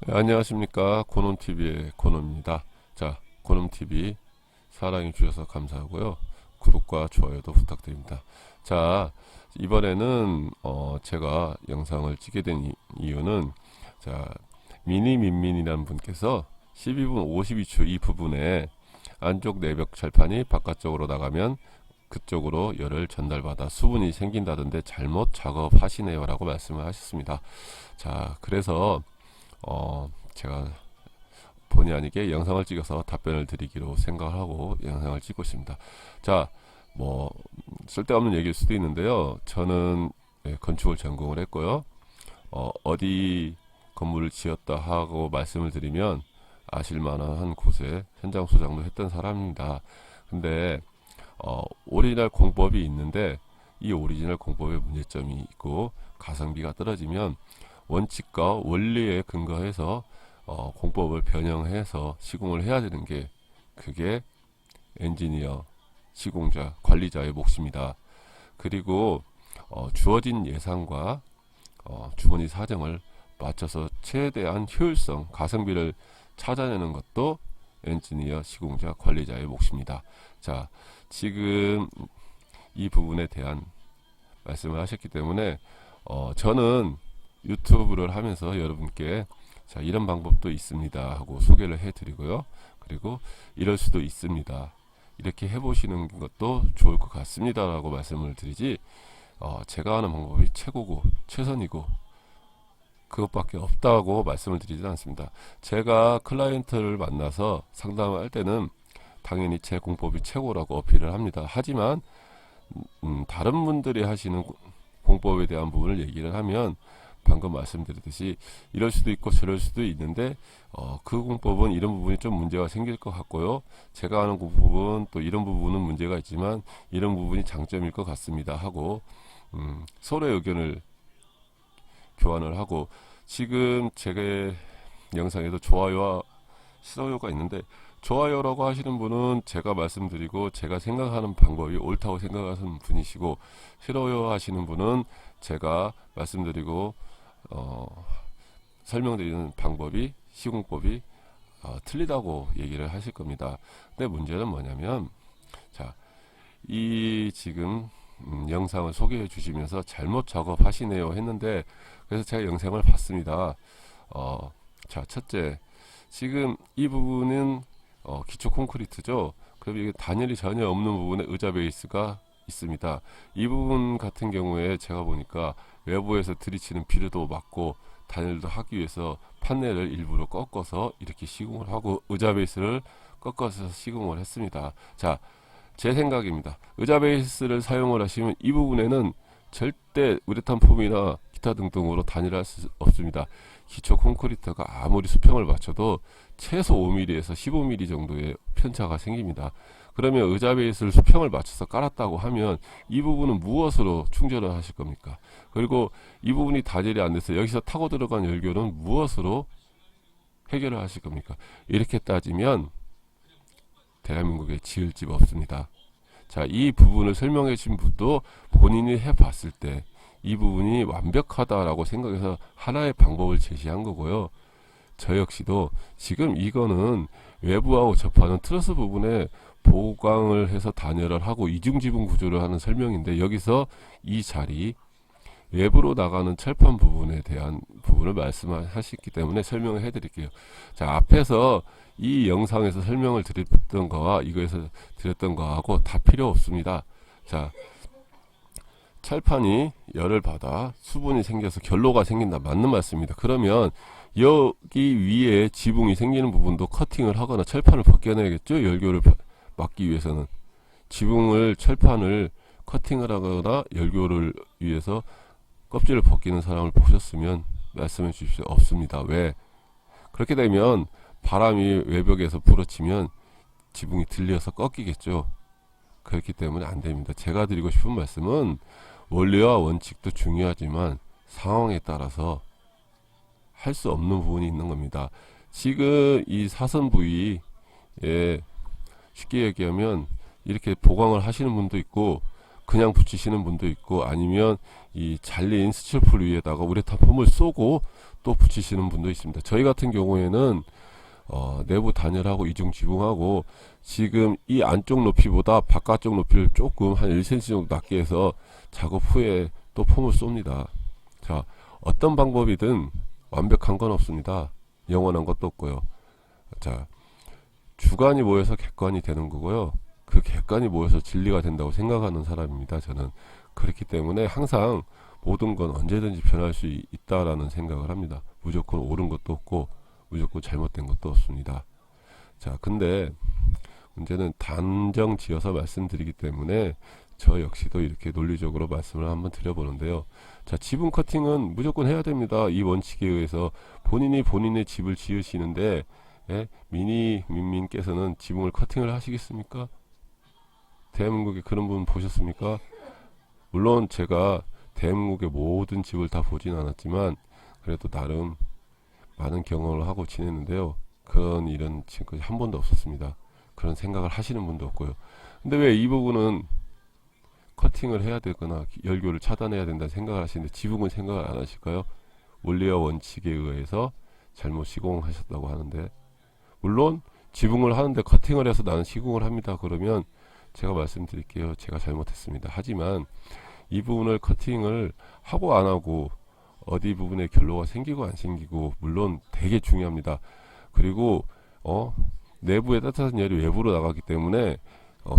네, 안녕하십니까. 고놈TV의 고놈입니다. 자, 고놈TV 사랑해 주셔서 감사하고요. 구독과 좋아요도 부탁드립니다. 자, 이번에는 제가 영상을 찍게 된 이유는, 자, 미니민민이라는 분께서 12분 52초 이 부분에 안쪽 내벽 철판이 바깥쪽으로 나가면 그쪽으로 열을 전달받아 수분이 생긴다던데 잘못 작업하시네요 라고 말씀을 하셨습니다. 자, 그래서 제가 본의 아니게 영상을 찍어서 답변을 드리기로 생각하고 영상을 찍고 있습니다. 자, 뭐 쓸데없는 얘기일 수도 있는데요. 저는 건축을 전공을 했고요. 어디 건물을 지었다 하고 말씀을 드리면 아실만한 곳에 현장 소장도 했던 사람입니다. 근데 오리지널 공법이 있는데 이 오리지널 공법의 문제점이 있고 가성비가 떨어지면 원칙과 원리에 근거해서 공법을 변형해서 시공을 해야 되는 게, 그게 엔지니어, 시공자, 관리자의 몫입니다. 그리고 주어진 예산과 주머니 사정을 맞춰서 최대한 효율성, 가성비를 찾아내는 것도 엔지니어, 시공자, 관리자의 몫입니다. 자, 지금 이 부분에 대한 말씀을 하셨기 때문에 저는 유튜브를 하면서 여러분께 자, 이런 방법도 있습니다 하고 소개를 해드리고요. 그리고 이럴 수도 있습니다, 이렇게 해보시는 것도 좋을 것 같습니다 라고 말씀을 드리지, 제가 하는 방법이 최고고 최선이고 그것밖에 없다고 말씀을 드리지 않습니다. 제가 클라이언트를 만나서 상담을 할 때는 당연히 제 공법이 최고라고 어필을 합니다. 하지만 다른 분들이 하시는 공법에 대한 부분을 얘기를 하면 방금 말씀드렸듯이 이럴 수도 있고 저럴 수도 있는데 그 공법은 이런 부분이 좀 문제가 생길 것 같고요, 제가 하는 공법은 또 이런 부분은 문제가 있지만 이런 부분이 장점일 것 같습니다 하고 서로의 의견을 교환을 하고, 지금 제 영상에도 좋아요와 싫어요가 있는데, 좋아요라고 하시는 분은 제가 말씀드리고 제가 생각하는 방법이 옳다고 생각하시는 분이시고, 싫어요 하시는 분은 제가 말씀드리고 설명드리는 방법이, 시공법이 틀리다고 얘기를 하실 겁니다. 근데 문제는 뭐냐면, 자, 이 지금 영상을 소개해 주시면서 잘못 작업하시네요 했는데, 그래서 제가 영상을 봤습니다. 자, 첫째, 지금 이 부분은 기초 콘크리트죠. 그럼 이게 단열이 전혀 없는 부분에 의자 베이스가 있습니다. 이 부분 같은 경우에 제가 보니까 외부에서 들이치는 비료도 막고 단열도 하기 위해서 판넬을 일부러 꺾어서 이렇게 시공을 하고 의자 베이스를 꺾어서 시공을 했습니다. 자, 제 생각입니다. 의자 베이스를 사용을 하시면 이 부분에는 절대 우레탄 폼이나 기타 등등으로 단열할 수 없습니다. 기초 콘크리트가 아무리 수평을 맞춰도 최소 5mm에서 15mm 정도의 편차가 생깁니다. 그러면 의자 베이스를 수평을 맞춰서 깔았다고 하면 이 부분은 무엇으로 충전을 하실 겁니까? 그리고 이 부분이 단열이 안 돼서 여기서 타고 들어간 열교는 무엇으로 해결을 하실 겁니까? 이렇게 따지면 대한민국에 지을 집 없습니다. 자, 이 부분을 설명해 주신 분도 본인이 해봤을 때 이 부분이 완벽하다라고 생각해서 하나의 방법을 제시한 거고요. 저 역시도 지금 이거는 외부하고 접하는 트러스 부분에 보강을 해서 단열을 하고 이중지붕 구조를 하는 설명인데, 여기서 이 자리 외부로 나가는 철판 부분에 대한 부분을 말씀하셨기 때문에 설명을 해드릴게요. 자, 앞에서 이 영상에서 설명을 드렸던 거와 이거에서 드렸던 거하고 다 필요 없습니다. 자, 철판이 열을 받아 수분이 생겨서 결로가 생긴다, 맞는 말씀입니다. 그러면 여기 위에 지붕이 생기는 부분도 커팅을 하거나 철판을 벗겨내야겠죠. 열교를 막기 위해서는 지붕을, 철판을 커팅을 하거나 열교를 위해서 껍질을 벗기는 사람을 보셨으면 말씀해 주십시오. 없습니다. 왜? 그렇게 되면 바람이 외벽에서 불어치면 지붕이 들려서 꺾이겠죠. 그렇기 때문에 안 됩니다. 제가 드리고 싶은 말씀은 원리와 원칙도 중요하지만 상황에 따라서 할 수 없는 부분이 있는 겁니다. 지금 이 사선 부위에 쉽게 얘기하면 이렇게 보강을 하시는 분도 있고 그냥 붙이시는 분도 있고, 아니면 이 잘린 스틸풀 위에다가 우레탄 폼을 쏘고 또 붙이시는 분도 있습니다. 저희 같은 경우에는 내부 단열하고 이중 지붕하고 지금 이 안쪽 높이보다 바깥쪽 높이를 조금 한 1cm 정도 낮게 해서 작업 후에 또 폼을 쏩니다. 자, 어떤 방법이든 완벽한 건 없습니다. 영원한 것도 없고요. 자, 주관이 모여서 객관이 되는 거고요. 그 객관이 모여서 진리가 된다고 생각하는 사람입니다. 저는 그렇기 때문에 항상 모든 건 언제든지 변할 수 있다라는 생각을 합니다. 무조건 옳은 것도 없고 무조건 잘못된 것도 없습니다. 자, 근데 문제는 단정 지어서 말씀드리기 때문에 저 역시도 이렇게 논리적으로 말씀을 한번 드려보는데요. 자, 지붕 커팅은 무조건 해야 됩니다. 이 원칙에 의해서 본인이 본인의 집을 지으시는데 미니 민민께서는 지붕을 커팅을 하시겠습니까? 대한민국에 그런 분 보셨습니까? 물론 제가 대한민국의 모든 집을 다 보진 않았지만 그래도 나름 많은 경험을 하고 지냈는데요. 그런 일은 지금까지 한 번도 없었습니다. 그런 생각을 하시는 분도 없고요. 근데 왜 이 부분은 커팅을 해야 되거나 열교를 차단해야 된다는 생각을 하시는데 지붕은 생각을 안 하실까요? 원리와 원칙에 의해서 잘못 시공하셨다고 하는데, 물론 지붕을 하는데 커팅을 해서 나는 시공을 합니다. 그러면 제가 말씀드릴게요. 제가 잘못했습니다. 하지만 이 부분을 커팅을 하고 안 하고 어디 부분에 결로가 생기고 안 생기고 물론 되게 중요합니다. 그리고 내부에 따뜻한 열이 외부로 나가기 때문에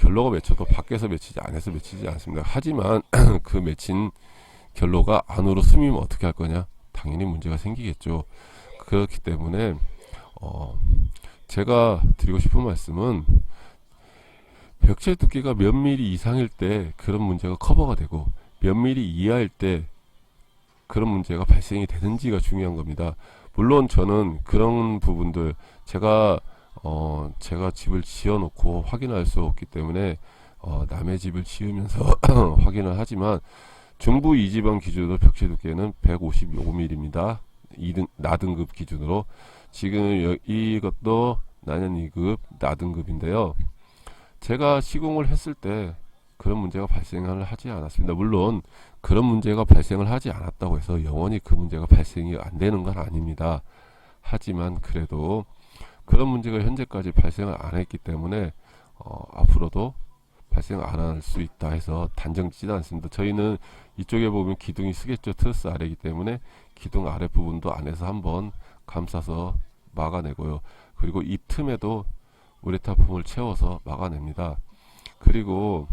결로가 맺혀도 밖에서 맺히지 안에서 맺히지 않습니다. 하지만 그 맺힌 결로가 안으로 스미면 어떻게 할 거냐? 당연히 문제가 생기겠죠. 그렇기 때문에 제가 드리고 싶은 말씀은 벽체 두께가 몇 미리 이상일 때 그런 문제가 커버가 되고 몇 미리 이하일 때 그런 문제가 발생이 되는지가 중요한 겁니다. 물론 저는 그런 부분들 제가 집을 지어 놓고 확인할 수 없기 때문에 남의 집을 지으면서 확인을 하지만 중부 2지방 기준으로 벽체 두께는 155mm입니다. 나등급 기준으로 지금 이것도 난연 2급 나등급인데요. 제가 시공을 했을 때 그런 문제가 발생을 하지 않았습니다. 물론 그런 문제가 발생을 하지 않았다고 해서 영원히 그 문제가 발생이 안 되는 건 아닙니다. 하지만 그래도 그런 문제가 현재까지 발생을 안 했기 때문에 앞으로도 발생 안 할 수 있다 해서 단정 짓지 않습니다. 저희는 이쪽에 보면 기둥이 쓰겠죠. 트러스 아래이기 때문에 기둥 아래 부분도 안에서 한번 감싸서 막아내고요. 그리고 이 틈에도 우레탄폼을 채워서 막아냅니다. 그리고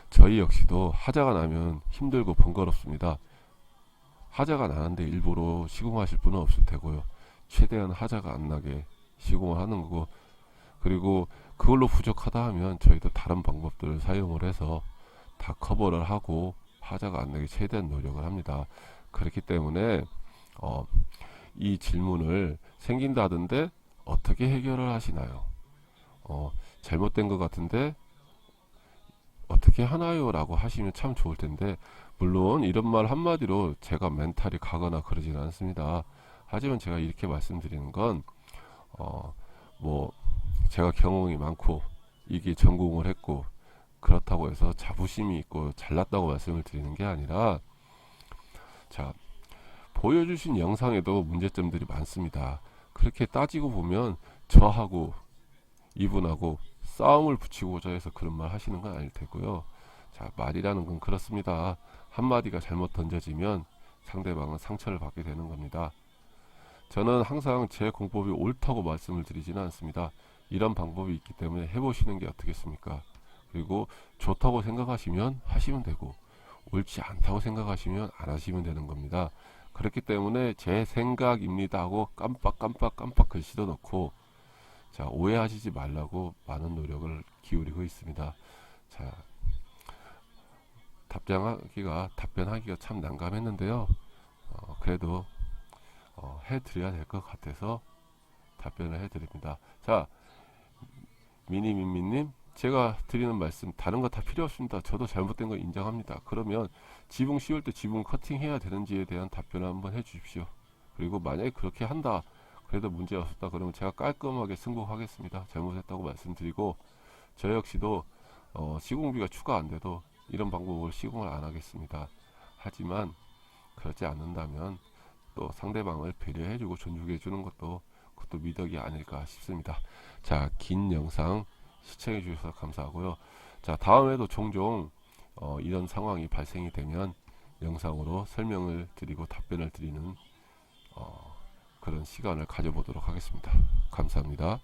저희 역시도 하자가 나면 힘들고 번거롭습니다. 하자가 나는데 일부러 시공하실 분은 없을 테고요. 최대한 하자가 안 나게 시공을 하는 거고, 그리고 그걸로 부족하다 하면 저희도 다른 방법들을 사용을 해서 다 커버를 하고 하자가 안 나게 최대한 노력을 합니다. 그렇기 때문에 이 질문을 생긴다던데 어떻게 해결을 하시나요? 잘못된 것 같은데 어떻게 하나요? 라고 하시면 참 좋을 텐데, 물론 이런 말 한마디로 제가 멘탈이 가거나 그러지는 않습니다. 하지만 제가 이렇게 말씀드리는 건 제가 경험이 많고 이게 전공을 했고 그렇다고 해서 자부심이 있고 잘났다고 말씀을 드리는 게 아니라, 자, 보여주신 영상에도 문제점들이 많습니다. 그렇게 따지고 보면 저하고 이분하고 싸움을 붙이고자 해서 그런 말 하시는 건 아닐 테고요. 자, 말이라는 건 그렇습니다. 한마디가 잘못 던져지면 상대방은 상처를 받게 되는 겁니다. 저는 항상 제 공법이 옳다고 말씀을 드리지는 않습니다. 이런 방법이 있기 때문에 해보시는 게 어떻겠습니까? 그리고 좋다고 생각하시면 하시면 되고 옳지 않다고 생각하시면 안 하시면 되는 겁니다. 그렇기 때문에 제 생각입니다 하고 깜빡 글씨도 넣고, 자, 오해하시지 말라고 많은 노력을 기울이고 있습니다. 자, 답변하기가 참 난감했는데요. 그래도 해드려야 될 것 같아서 답변을 해드립니다. 자, 미니민미님, 제가 드리는 말씀 다른 거 다 필요 없습니다. 저도 잘못된 거 인정합니다. 그러면 지붕 씌울 때 지붕 커팅해야 되는지에 대한 답변을 한번 해주십시오. 그리고 만약에 그렇게 한다, 그래도 문제 없었다 그러면 제가 깔끔하게 승복하겠습니다. 잘못했다고 말씀드리고, 저 역시도 시공비가 추가 안 돼도 이런 방법으로 시공을 안 하겠습니다. 하지만 그렇지 않는다면 또 상대방을 배려해주고 존중해주는 것도 그것도 미덕이 아닐까 싶습니다. 자, 긴 영상 시청해 주셔서 감사하고요. 자, 다음에도 종종 이런 상황이 발생이 되면 영상으로 설명을 드리고 답변을 드리는 그런 시간을 가져보도록 하겠습니다. 감사합니다.